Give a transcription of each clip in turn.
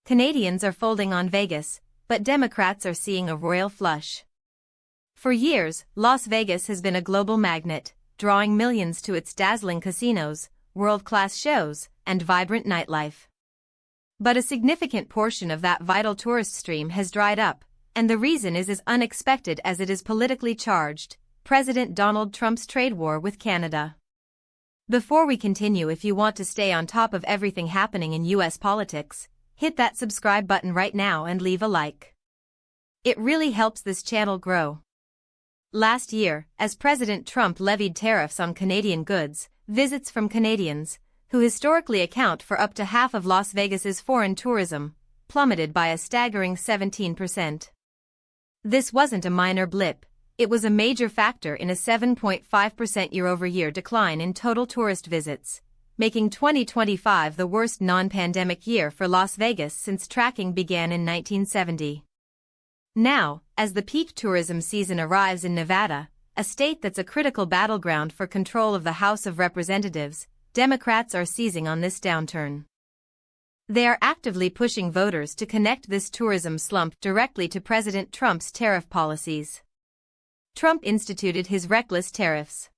Canadians are folding on Vegas, but Democrats are seeing a royal flush. For years, Las Vegas has been a global magnet, drawing millions to its dazzling casinos, world-class shows, and vibrant nightlife. But a significant portion of that vital tourist stream has dried up, and the reason is as unexpected as it is politically charged: President Donald Trump's trade war with Canada. Before we continue, if you want to stay on top of everything happening in U.S. politics, hit that subscribe button right now and leave a like. It really helps this channel grow. Last year, as President Trump levied tariffs on Canadian goods, visits from Canadians, who historically account for up to half of Las Vegas's foreign tourism, plummeted by a staggering 17%. This wasn't a minor blip, it was a major factor in a 7.5% year-over-year decline in total tourist visits, making 2025 the worst non-pandemic year for Las Vegas since tracking began in 1970. Now, as the peak tourism season arrives in Nevada, a state that's a critical battleground for control of the House of Representatives, Democrats are seizing on this downturn. They are actively pushing voters to connect this tourism slump directly to President Trump's tariff policies. Trump instituted his reckless tariffs.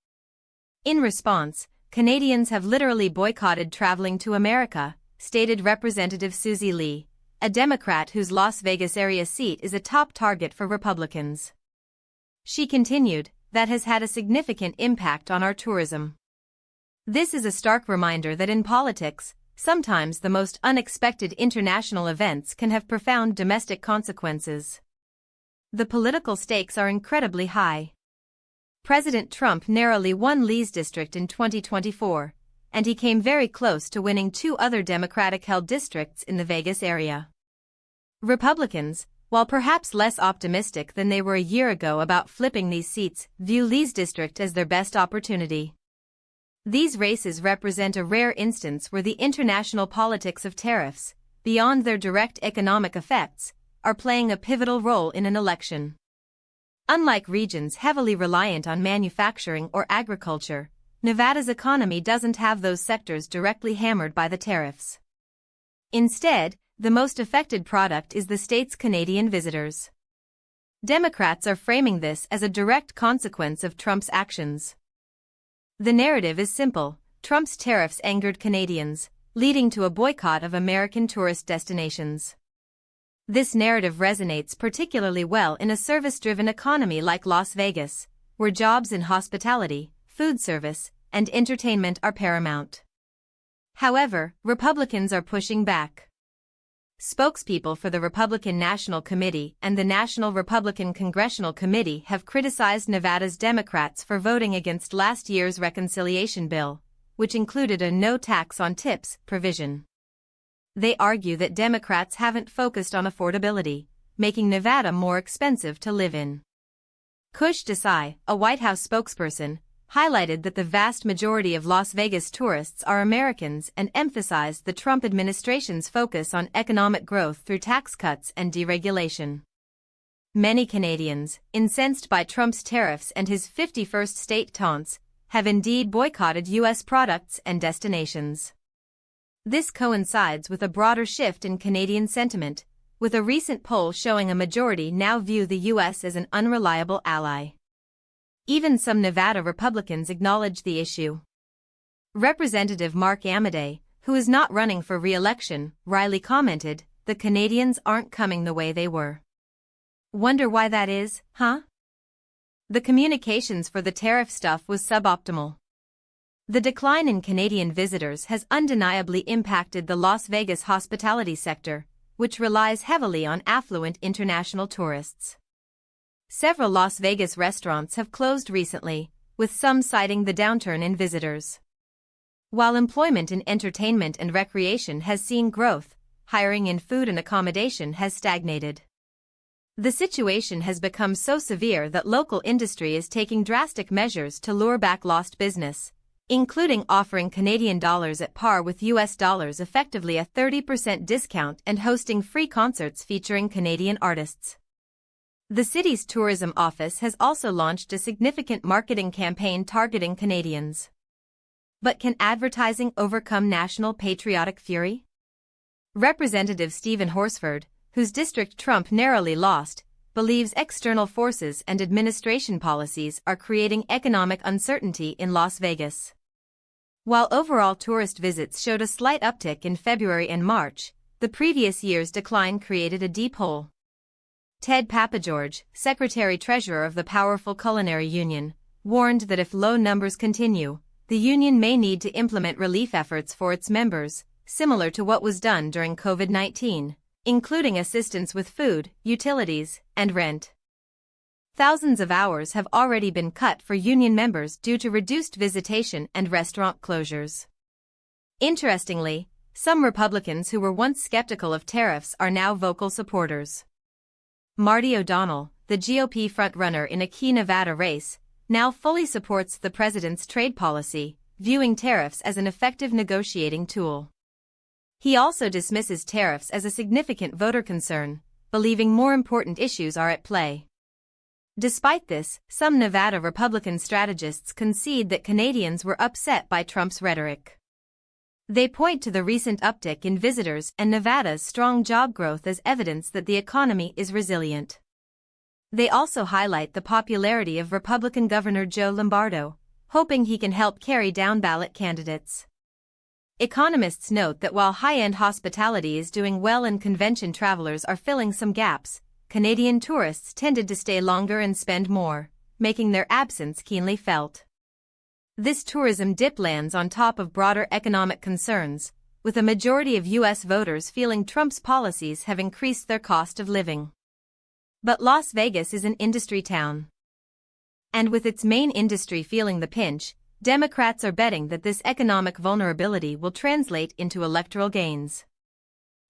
In response, Canadians have literally boycotted traveling to America, stated Representative Susie Lee, a Democrat whose Las Vegas area seat is a top target for Republicans. She continued, "That has had a significant impact on our tourism. This is a stark reminder that in politics, sometimes the most unexpected international events can have profound domestic consequences. The political stakes are incredibly high." President Trump narrowly won Lee's district in 2024, and he came very close to winning two other Democratic-held districts in the Vegas area. Republicans, while perhaps less optimistic than they were a year ago about flipping these seats, view Lee's district as their best opportunity. These races represent a rare instance where the international politics of tariffs, beyond their direct economic effects, are playing a pivotal role in an election. Unlike regions heavily reliant on manufacturing or agriculture, Nevada's economy doesn't have those sectors directly hammered by the tariffs. Instead, the most affected product is the state's Canadian visitors. Democrats are framing this as a direct consequence of Trump's actions. The narrative is simple: Trump's tariffs angered Canadians, leading to a boycott of American tourist destinations. This narrative resonates particularly well in a service-driven economy like Las Vegas, where jobs in hospitality, food service, and entertainment are paramount. However, Republicans are pushing back. Spokespeople for the Republican National Committee and the National Republican Congressional Committee have criticized Nevada's Democrats for voting against last year's reconciliation bill, which included a no tax on tips provision. They argue that Democrats haven't focused on affordability, making Nevada more expensive to live in. Kush Desai, a White House spokesperson, highlighted that the vast majority of Las Vegas tourists are Americans and emphasized the Trump administration's focus on economic growth through tax cuts and deregulation. Many Canadians, incensed by Trump's tariffs and his 51st state taunts, have indeed boycotted U.S. products and destinations. This coincides with a broader shift in Canadian sentiment, with a recent poll showing a majority now view the U.S. as an unreliable ally. Even some Nevada Republicans acknowledge the issue. Representative Mark Amodei, who is not running for re-election, wryly commented, "The Canadians aren't coming the way they were. Wonder why that is, huh?" The communications for the tariff stuff was suboptimal. The decline in Canadian visitors has undeniably impacted the Las Vegas hospitality sector, which relies heavily on affluent international tourists. Several Las Vegas restaurants have closed recently, with some citing the downturn in visitors. While employment in entertainment and recreation has seen growth, hiring in food and accommodation has stagnated. The situation has become so severe that local industry is taking drastic measures to lure back lost business, including offering Canadian dollars at par with US dollars, effectively a 30% discount, and hosting free concerts featuring Canadian artists. The city's tourism office has also launched a significant marketing campaign targeting Canadians. But can advertising overcome national patriotic fury? Representative Stephen Horsford, whose district Trump narrowly lost, believes external forces and administration policies are creating economic uncertainty in Las Vegas. While overall tourist visits showed a slight uptick in February and March, the previous year's decline created a deep hole. Ted Papageorge, Secretary-Treasurer of the powerful Culinary Union, warned that if low numbers continue, the union may need to implement relief efforts for its members, similar to what was done during COVID-19, including assistance with food, utilities, and rent. Thousands of hours have already been cut for union members due to reduced visitation and restaurant closures. Interestingly, some Republicans who were once skeptical of tariffs are now vocal supporters. Marty O'Donnell, the GOP frontrunner in a key Nevada race, now fully supports the president's trade policy, viewing tariffs as an effective negotiating tool. He also dismisses tariffs as a significant voter concern, believing more important issues are at play. Despite this, some Nevada Republican strategists concede that Canadians were upset by Trump's rhetoric. They point to the recent uptick in visitors and Nevada's strong job growth as evidence that the economy is resilient. They also highlight the popularity of Republican Governor Joe Lombardo, hoping he can help carry down ballot candidates. Economists note that while high-end hospitality is doing well and convention travelers are filling some gaps, Canadian tourists tended to stay longer and spend more, making their absence keenly felt. This tourism dip lands on top of broader economic concerns, with a majority of U.S. voters feeling Trump's policies have increased their cost of living. But Las Vegas is an industry town. And with its main industry feeling the pinch, Democrats are betting that this economic vulnerability will translate into electoral gains.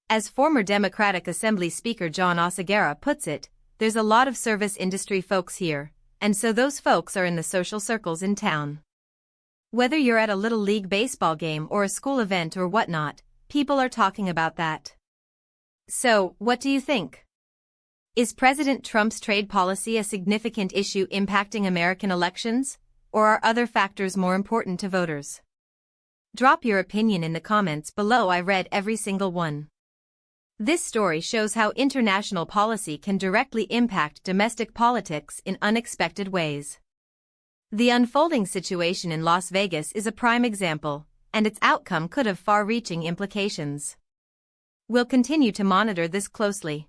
As former Democratic Assembly Speaker John Oseguera puts it, there's a lot of service industry folks here, and so those folks are in the social circles in town. Whether you're at a Little League baseball game or a school event or whatnot, people are talking about that. So, what do you think? Is President Trump's trade policy a significant issue impacting American elections, or are other factors more important to voters? Drop your opinion in the comments below. I read every single one. This story shows how international policy can directly impact domestic politics in unexpected ways. The unfolding situation in Las Vegas is a prime example, and its outcome could have far-reaching implications. We'll continue to monitor this closely.